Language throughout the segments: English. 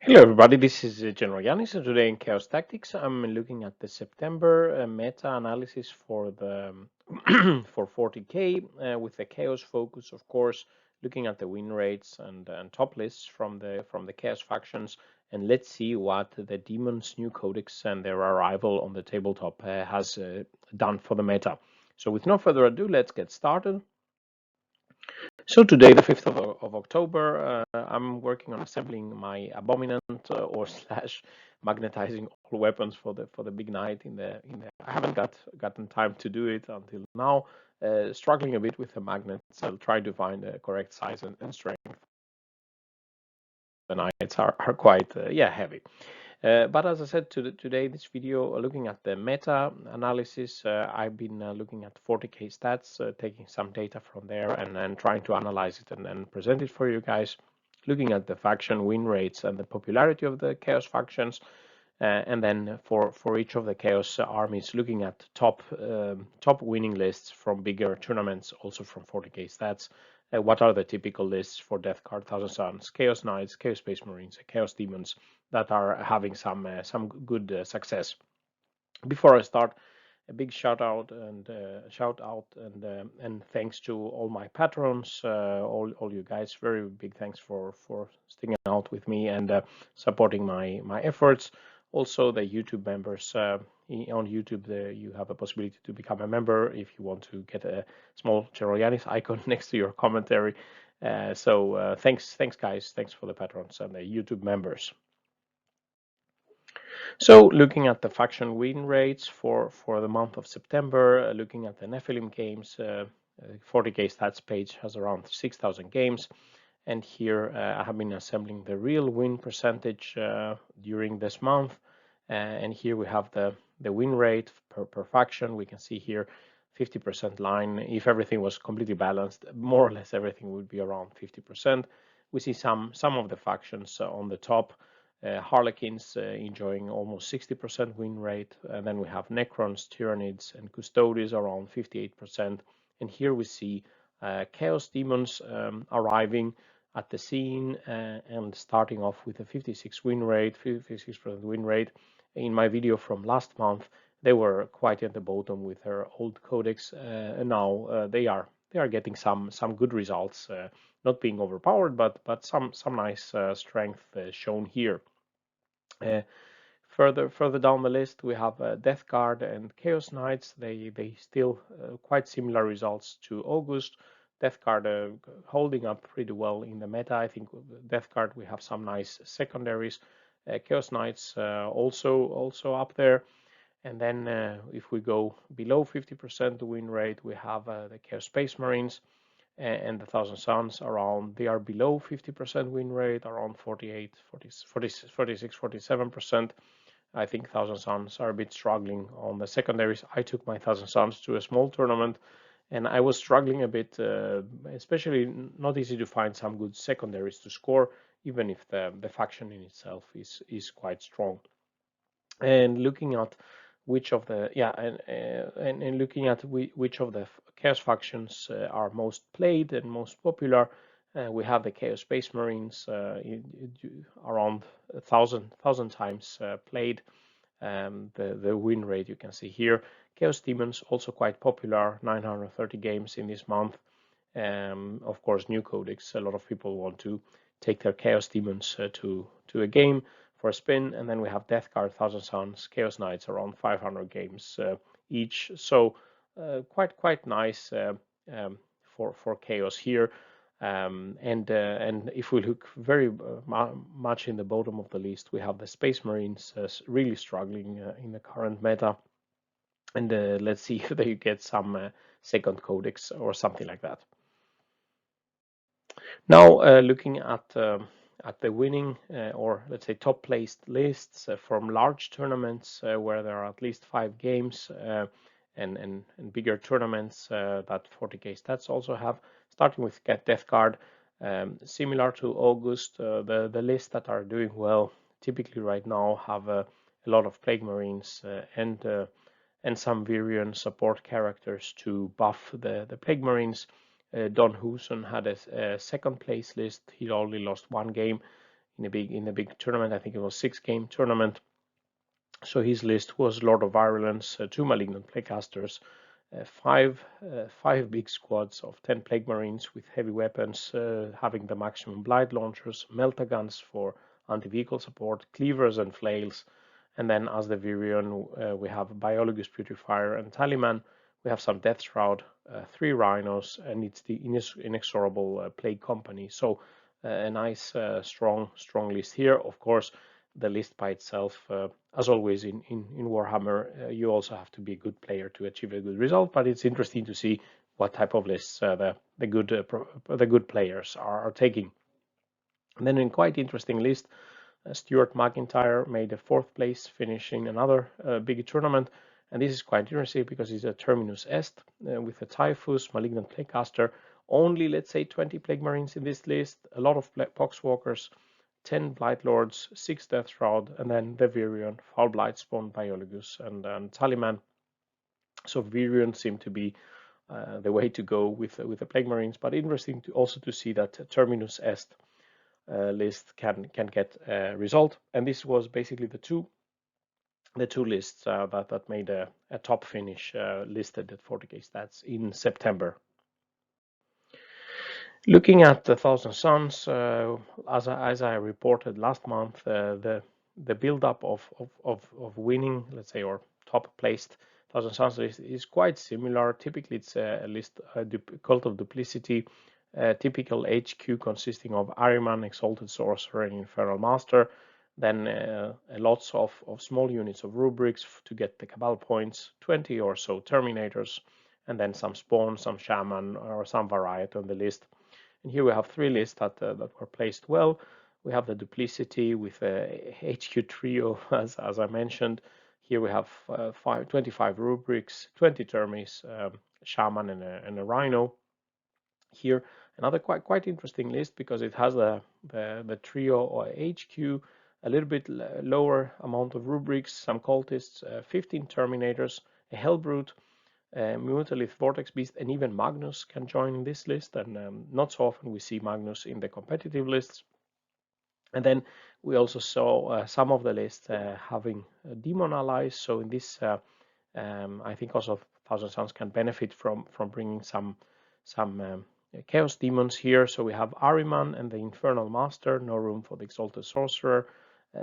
Hello everybody, this is GeneralJannis, and today in Chaos Tactics I'm looking at the September meta analysis for the for 40k with the Chaos focus, of course, looking at the win rates and top lists from the Chaos factions, and let's see what the Demons' new Codex and their arrival on the tabletop has done for the meta. So with no further ado, let's get started. So today, the 5th of October, I'm working on assembling my abominant or slash magnetizing all weapons for the big night. I haven't gotten time to do it until now. Struggling a bit with the magnets. I'll try to find the correct size and strength. The nights are quite heavy. But as I said, today, this video, looking at the meta analysis, I've been looking at 40k stats, taking some data from there and then trying to analyze it and then present it for you guys, looking at the faction win rates and the popularity of the Chaos factions, and then for each of the Chaos armies, looking at top winning lists from bigger tournaments, also from 40k stats. What are the typical lists for Death Guard, Thousand Suns, Chaos Knights, Chaos Space Marines, Chaos Demons that are having some good success. Before I start, a big shout out and thanks to all my patrons, all you guys. Very big thanks for sticking out with me and supporting my efforts. Also, the YouTube members on YouTube, you have a possibility to become a member if you want to get a small GeneralJannis icon next to your commentary. Thanks guys, thanks for the patrons and the YouTube members. So looking at the faction win rates for the month of September, looking at the Nephilim games, 40k stats page has around 6,000 games. And here I have been assembling the real win percentage during this month. And here we have the win rate per faction. We can see here 50% line. If everything was completely balanced, more or less everything would be around 50%. We see some of the factions on the top. Harlequins enjoying almost 60% win rate, and then we have Necrons, Tyranids, and Custodes around 58%. And here we see Chaos Demons arriving at the scene and starting off with a 56% win rate. In my video from last month, they were quite at the bottom with their old codex, and now they are getting some good results, not being overpowered, but some nice strength shown here. Further down the list, we have Death Guard and Chaos Knights. They still quite similar results to August. Death Guard holding up pretty well in the meta. I think Death Guard, we have some nice secondaries. Chaos Knights also up there. And then if we go below 50% win rate, we have the Chaos Space Marines and the Thousand Suns around. They are below 50% win rate, around 46, 47%. I think Thousand Suns are a bit struggling on the secondaries. I took my Thousand Suns to a small tournament, and I was struggling a bit, especially not easy to find some good secondaries to score, even if the faction in itself is quite strong. And looking at which of the which of the Chaos factions are most played and most popular, we have the Chaos Space Marines around 1,000 times played. The win rate you can see here. Chaos Demons also quite popular, 930 games in this month. Of course, new codex. A lot of people want to take their Chaos Demons to a game for a spin, and then we have Death Guard, Thousand Suns, Chaos Knights around 500 games each. So quite nice for Chaos here. And if we look very much in the bottom of the list, we have the Space Marines really struggling in the current meta. And let's see if they get some second codex or something like that. Now looking at the winning or let's say top placed lists from large tournaments where there are at least 5 games and bigger tournaments that 40k stats also have, starting with Death Guard. Similar to August, the lists that are doing well typically right now have a lot of Plague Marines and some Virion support characters to buff the Plague Marines. Don Huson had a second place list. He only lost 1 game in a big tournament. I think it was 6-game tournament. So his list was Lord of Virulence, 2 Malignant Plaguecasters, five big squads of 10 Plague Marines with heavy weapons, having the maximum Blight launchers, Melta guns for anti-vehicle support, cleavers and flails, and then as the Virion we have Biologus Putrefier and Taliman. We have some Death Shroud, 3 Rhinos, and it's the inexorable Plague Company. So a nice strong list here. Of course, the list by itself, as always in Warhammer, you also have to be a good player to achieve a good result, but it's interesting to see what type of lists the good players are taking. And then in quite interesting list, Stuart McIntyre made a 4th place finish in another big tournament, and this is quite interesting because it's a Terminus Est with a Typhus, Malignant Plaguecaster, only let's say 20 Plague Marines in this list, a lot of Poxwalkers, 10 Blight Lords, 6 Death Shroud, and then the Virion, Foul Blightspawn, Biologus, and Taliman. So Virion seemed to be the way to go with the Plague Marines, but interesting also to see that Terminus Est list can get a result, and this was basically the two lists that made a top finish listed at 40k stats in September. Looking at the Thousand Suns, as I reported last month, the build-up of winning, let's say, or top placed Thousand Suns list is quite similar. Typically, it's a list, Cult of Duplicity, typical HQ consisting of Ahriman, Exalted Sorcerer, and Infernal Master. Then lots of small units of rubrics to get the Cabal points, 20 or so Terminators, and then some Spawn, some Shaman, or some variety on the list. And here we have 3 lists that were placed well. We have the Duplicity with a HQ trio, as I mentioned. Here we have 25 rubrics, 20 Termis, Shaman, and a Rhino. Here another quite interesting list because it has the trio or HQ, a little bit lower amount of rubrics, some cultists, 15 Terminators, a Hellbrute, Mutalith, Vortex Beast, and even Magnus can join this list, and not so often we see Magnus in the competitive lists. And then we also saw some of the lists having Daemon Allies. So in this, I think also Thousand Suns can benefit from bringing some Chaos Demons here. So we have Ahriman and the Infernal Master, no room for the Exalted Sorcerer,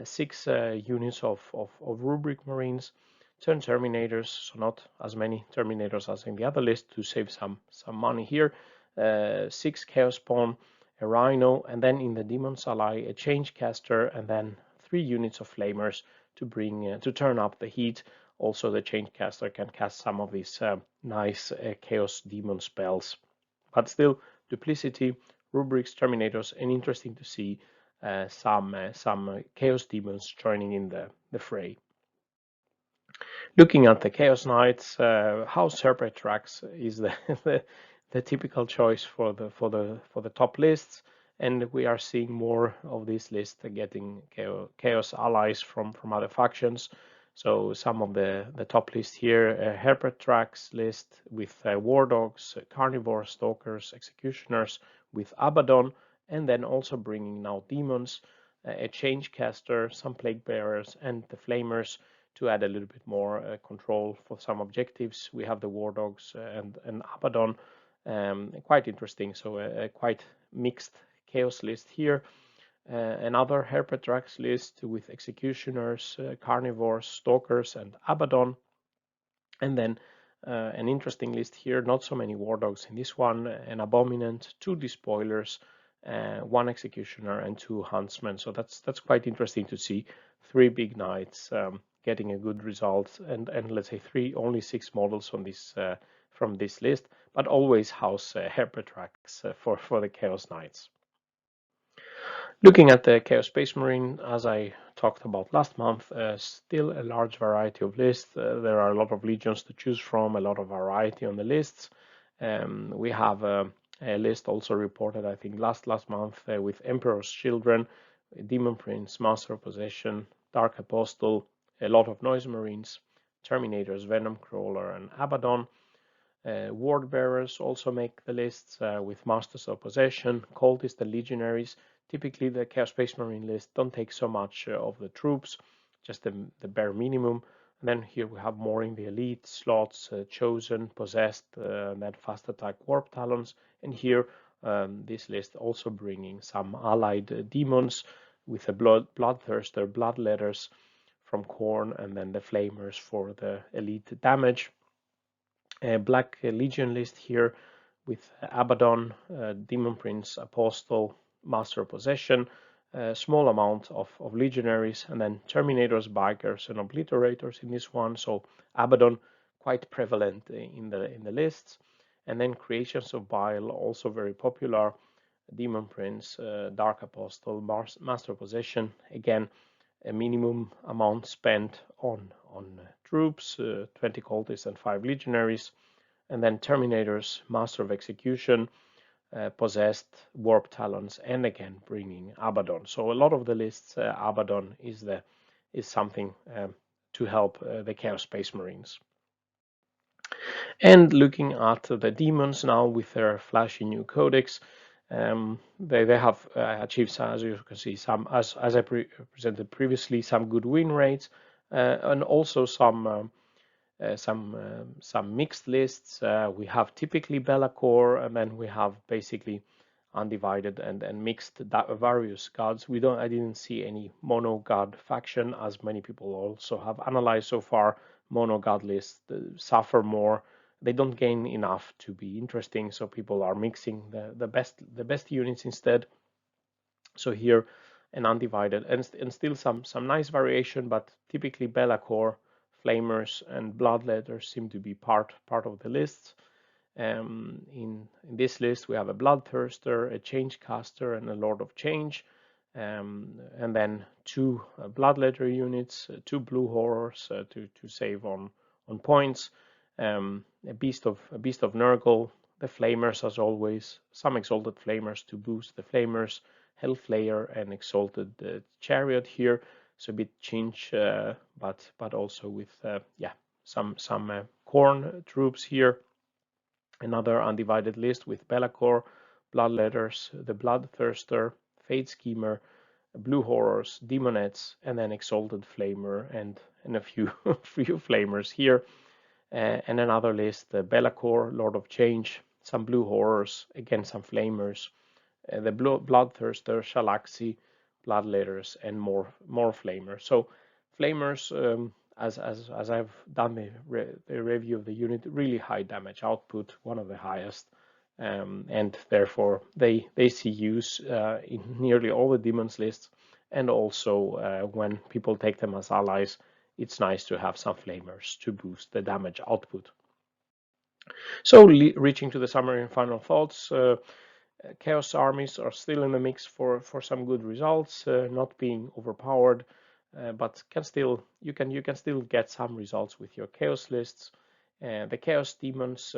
6 units of Rubric Marines, 10 Terminators, so not as many Terminators as in the other list to save some money here, 6 Chaos Spawn, a Rhino, and then in the Demons Ally a Change Caster, and then 3 units of Flamers to bring to turn up the heat. Also the Change Caster can cast some of these nice Chaos Demon spells, but still Duplicity, Rubrics, Terminators, and interesting to see some Chaos Demons joining in the fray. Looking at the Chaos Knights, House Serpetrax is the typical choice for the top lists, and we are seeing more of this list getting Chaos allies from other factions. So some of the top list here, Herpetrax list with War Dogs, Carnivore, Stalkers, Executioners with Abaddon, and then also bringing now Demons, a Change Caster, some Plague Bearers, and the Flamers to add a little bit more control for some objectives. We have the War Dogs and Abaddon, quite interesting. So a quite mixed Chaos list here. Another Herpetrax list with Executioners, Carnivores, Stalkers, and Abaddon. And then an interesting list here, not so many War Dogs in this one, an Abominant, 2 Despoilers, 1 Executioner, and 2 Huntsmen. So that's quite interesting to see 3 big knights getting a good result, and let's say only 6 models on this from this list, but always House Herpetrax for the Chaos Knights. Looking at the Chaos Space Marine, as I talked about last month, still a large variety of lists. There are a lot of legions to choose from, a lot of variety on the lists. We have a list also reported, I think, last month with Emperor's Children, Demon Prince, Master of Possession, Dark Apostle, a lot of Noise Marines, Terminators, Venom Crawler, and Abaddon. Ward Bearers also make the lists with Masters of Possession, Cultists and Legionaries, typically the Chaos Space Marine list don't take so much of the troops, just the bare minimum. And then here we have more in the elite slots, chosen, possessed, and then fast attack warp talons. And here this list also bringing some allied demons with the bloodthirster, bloodletters from Khorne, and then the flamers for the elite damage. Black Legion list here with Abaddon, Demon Prince, Apostle, Master of Possession, a small amount of legionaries, and then Terminators, Bikers, and Obliterators in this one. So Abaddon quite prevalent in the lists, and then Creations of Bile also very popular. Demon Prince, Dark Apostle, Master of Possession, again a minimum amount spent on troops, 20 cultists and 5 legionaries, and then Terminators, Master of Execution, possessed, warp talons, and again bringing Abaddon. So a lot of the lists, Abaddon is something to help the Chaos Space Marines. And looking at the demons now with their flashy new codex, they have achieved, as you can see, some as I presented previously, some good win rates, and also some mixed lists. We have typically Be'lakor, and then we have basically undivided and mixed various gods. I didn't see any mono god faction, as many people also have analyzed so far. Mono god lists suffer more. They don't gain enough to be interesting, so people are mixing the best units instead. So here an undivided and still some nice variation, but typically Be'lakor, Flamers, and Bloodletters seem to be part of the lists. In this list, we have a Bloodthirster, a Changecaster, and a Lord of Change, and then 2 Bloodletter units, 2 Blue Horrors to save on points, a Beast of Nurgle, the Flamers as always, some Exalted Flamers to boost the Flamers, Hellflayer, and Exalted Chariot here. So a bit change, but also with some Khorne troops here. Another undivided list with Be'lakor, Bloodletters, the Bloodthirster, Fate Schemer, Blue Horrors, Demonettes, and then Exalted Flamer and a few Flamers here. And another list, the Be'lakor, Lord of Change, some Blue Horrors, again some Flamers, the Bloodthirster, Shalaxi, Bloodletters, and more Flamers. So Flamers, as I've done the review of the unit, really high damage output, one of the highest, and therefore they see use in nearly all the demons lists, and also when people take them as allies, it's nice to have some Flamers to boost the damage output. So reaching to the summary and final thoughts, Chaos armies are still in the mix for some good results, not being overpowered, but you can still get some results with your Chaos lists. The Chaos Demons,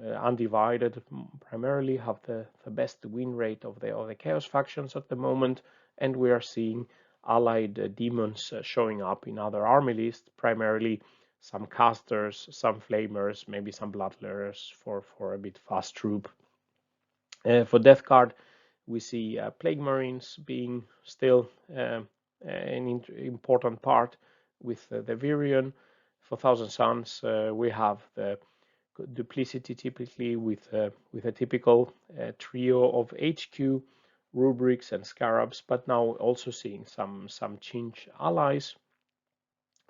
undivided, primarily have the best win rate of the Chaos factions at the moment, and we are seeing allied demons showing up in other army lists, primarily some casters, some flamers, maybe some bloodletters for a bit fast troop. For Death Guard, we see Plague Marines being still an important part with the Virion. For Thousand Suns, we have the Duplicity typically with a typical trio of HQ, Rubrics, and Scarabs, but now also seeing some change allies.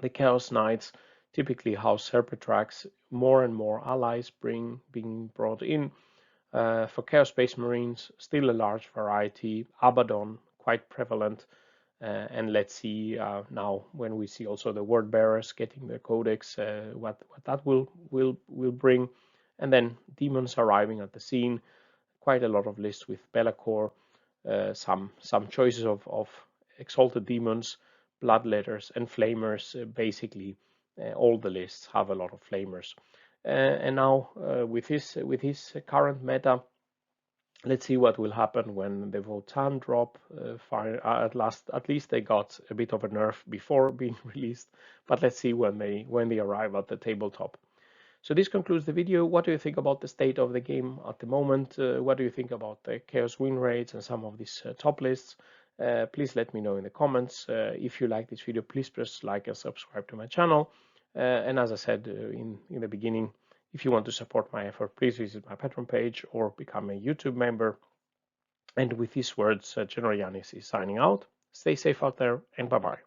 The Chaos Knights typically house Serpetrax, more and more allies being brought in. For Chaos Space Marines, still a large variety. Abaddon, quite prevalent. And let's see now when we see also the Word Bearers getting their Codex, what that will bring. And then demons arriving at the scene. Quite a lot of lists with Be'lakor. Some choices of Exalted Demons, Bloodletters, and Flamers. Basically, all the lists have a lot of Flamers. And now with his current meta, let's see what will happen when the Votan drop. At least they got a bit of a nerf before being released, but let's see when they arrive at the tabletop. So this concludes the video. What do you think about the state of the game at the moment? What do you think about the chaos win rates and some of these top lists? Please let me know in the comments. If you like this video, please press like and subscribe to my channel. And as I said in the beginning, if you want to support my effort, please visit my Patreon page or become a YouTube member. And with these words, GeneralJannis is signing out. Stay safe out there, and bye-bye.